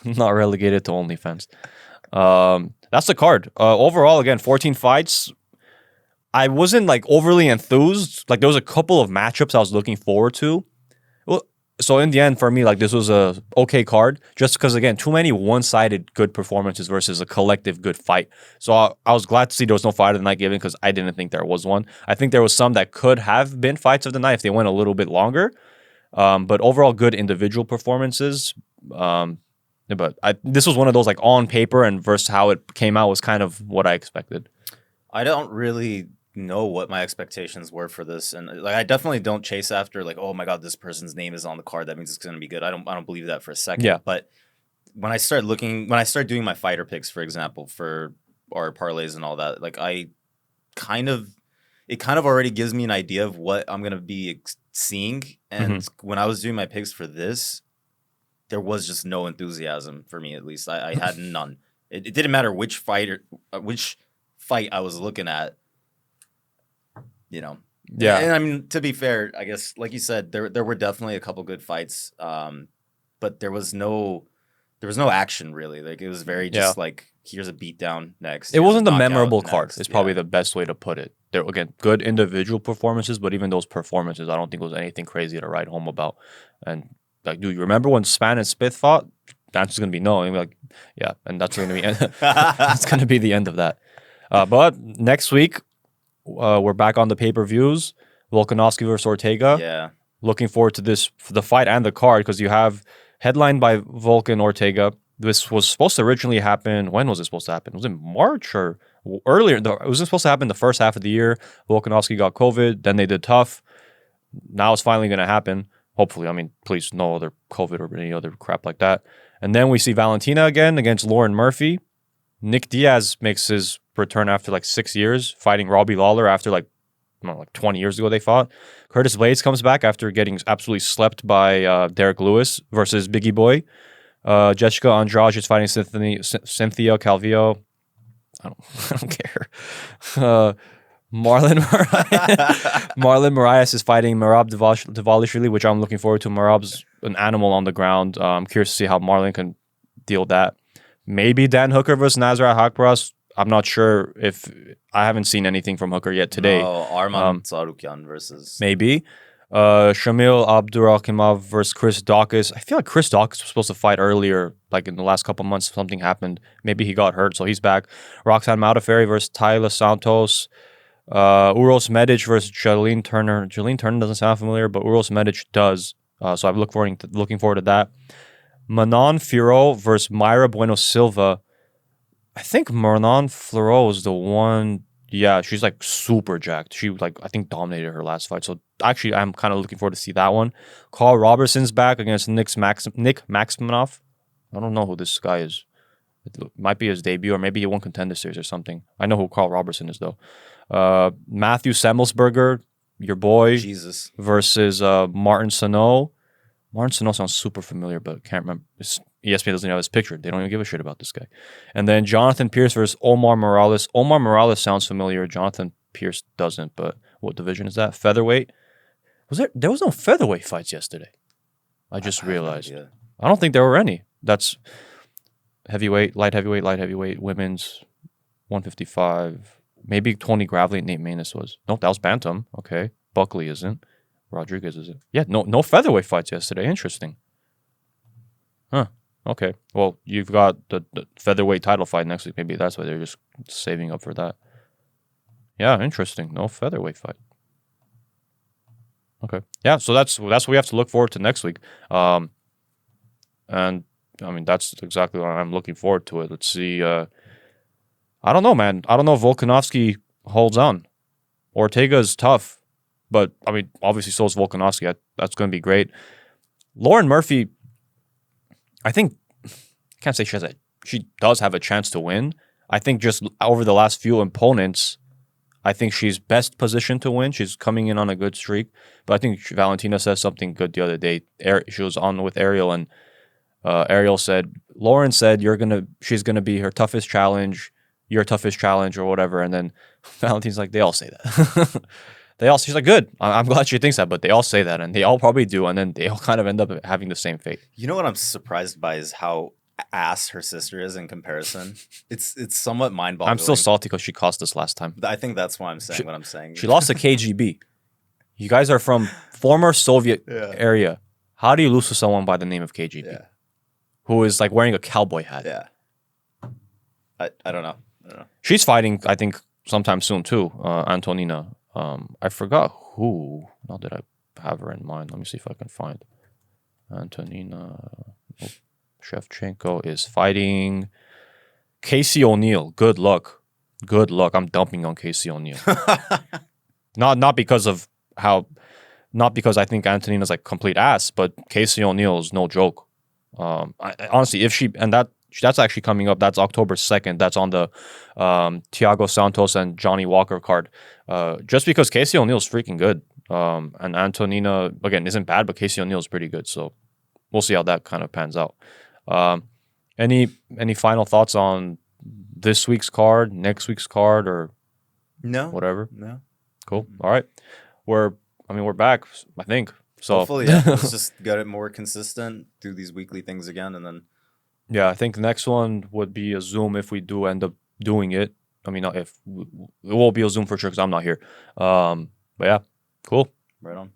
not relegated to OnlyFans. That's the card. Overall, again, 14 fights. I wasn't like overly enthused. Like there was a couple of matchups I was looking forward to. Well, so in the end, for me, like this was a okay card, just because again, too many one-sided good performances versus a collective good fight. So I was glad to see there was no fight of the night given because I didn't think there was one. I think there was some that could have been fights of the night if they went a little bit longer. But overall, good individual performances. But this was one of those like on paper and versus how it came out was kind of what I expected. I don't really know what my expectations were for this, and like I definitely don't chase after like, oh my god, this person's name is on the card, that means it's going to be good. I don't believe that for a second. Yeah. But when I start doing my fighter picks, for example, for our parlays and all that, like it kind of already gives me an idea of what I'm going to be seeing. And when I was doing my picks for this, there was just no enthusiasm for me. At least I had none. It didn't matter which fight I was looking at. You know, yeah. And I mean, to be fair, I guess, like you said, there were definitely a couple good fights, but there was no action really. Like it was very just like, here's a beatdown next. It wasn't the memorable card. It's probably the best way to put it. There again, good individual performances, but even those performances, I don't think it was anything crazy to write home about. And like, do you remember when Spann and Spith fought? The answer's gonna be no. And like, yeah, and that's gonna be that's gonna be the end of that. But next week. We're back on the pay-per-views. Volkanovski versus Ortega. Yeah. Looking forward to this, for the fight and the card, because you have headlined by Volkan Ortega. This was supposed to originally happen. When was it supposed to happen? Was it March or earlier? It wasn't supposed to happen the first half of the year. Volkanovski got COVID. Then they did tough. Now it's finally going to happen. Hopefully. I mean, please, no other COVID or any other crap like that. And then we see Valentina again against Lauren Murphy. Nick Diaz makes his return after like 6 years, fighting Robbie Lawler after like 20 years ago they fought. Curtis Blades comes back after getting absolutely slept by Derek Lewis versus Biggie Boy. Jessica Andrade is fighting Cynthia Calvillo. I don't care. Marlon Moraes is fighting Merab Dvalishvili, which I'm looking forward to. Merab's an animal on the ground. I'm curious to see how Marlon can deal with that. Maybe Dan Hooker versus Nasrat Haqparast. I'm not sure if I haven't seen anything from Hooker yet today. Oh, Arman Tsarukyan versus maybe Shamil Abdurakhimov versus Chris Daukaus. I feel like Chris Daukaus was supposed to fight earlier, like in the last couple months. Something happened. Maybe he got hurt, so he's back. Roxanne Modafferi versus Tayla Santos. Uros Medic versus Jalene Turner. Jalene Turner doesn't sound familiar, but Uros Medic does. So I'm looking forward to that. Manon Fiorot versus Mayra Bueno Silva. I think Manon Fiorot is the one. Yeah, she's like super jacked. She I think dominated her last fight. So actually, I'm kind of looking forward to see that one. Carl Roberson's back against Nick Maximanoff. I don't know who this guy is. It might be his debut, or maybe he won Contender Series or something. I know who Carl Robertson is though. Matthew Semmelsberger, your boy, Jesus, versus Martin Sano. Martin Sano sounds super familiar, but can't remember. ESPN doesn't have his picture. They don't even give a shit about this guy. And then Jonathan Pierce versus Omar Morales. Omar Morales sounds familiar. Jonathan Pierce doesn't, but what division is that? Featherweight? There was no featherweight fights yesterday. I just realized. I don't think there were any. That's heavyweight, light heavyweight, women's 155. Maybe Tony Gravely and Nate Maness was. Nope, that was bantam. Okay. Buckley isn't. Rodriguez isn't. Yeah, no featherweight fights yesterday. Interesting. Huh. Okay. Well, you've got the featherweight title fight next week. Maybe that's why they're just saving up for that. Yeah, interesting. No featherweight fight. Okay. Yeah, so that's what we have to look forward to next week. And I mean, that's exactly what I'm looking forward to it. Let's see. I don't know, man. I don't know if Volkanovski holds on. Ortega is tough, but I mean, obviously so is Volkanovski. That's going to be great. Lauren Murphy, I think, can't say she does have a chance to win. I think just over the last few opponents, I think she's best positioned to win. She's coming in on a good streak. But I think Valentina said something good the other day. She was on with Ariel, and Ariel said, Lauren said she's gonna be her toughest challenge, your toughest challenge, or whatever. And then Valentina's like, they all say that. She's like, good. I'm glad she thinks that, but they all say that, and they all probably do, and then they all kind of end up having the same fate. You know what I'm surprised by is how ass her sister is in comparison. It's somewhat mind-boggling. I'm still salty because she cost us last time. I think that's why I'm saying what I'm saying. She lost to KGB. You guys are from former Soviet area. How do you lose to someone by the name of KGB? Yeah. Who is like wearing a cowboy hat? Yeah. I don't know. She's fighting, I think, sometime soon too. Antonina. I forgot who. Now that I have her in mind, let me see if I can find. Antonina Shevchenko is fighting Casey O'Neill. Good luck. Good luck. I'm dumping on Casey O'Neill. Not because of how, not because I think Antonina's like complete ass, but Casey O'Neill is no joke. Honestly, if she, and that's actually coming up. That's October 2nd. That's on the Thiago Santos and Johnny Walker card. Just because Casey O'Neill is freaking good. And Antonina, again, isn't bad, but Casey O'Neill is pretty good. So we'll see how that kind of pans out. Any final thoughts on this week's card, next week's card, or no, whatever? No. Cool. All right. We're back, I think. So hopefully, yeah. Let's just get it more consistent, do these weekly things again, and then yeah, I think the next one would be a Zoom if we do end up doing it. I mean, not if it will be a Zoom for sure because I'm not here. But yeah, cool. Right on.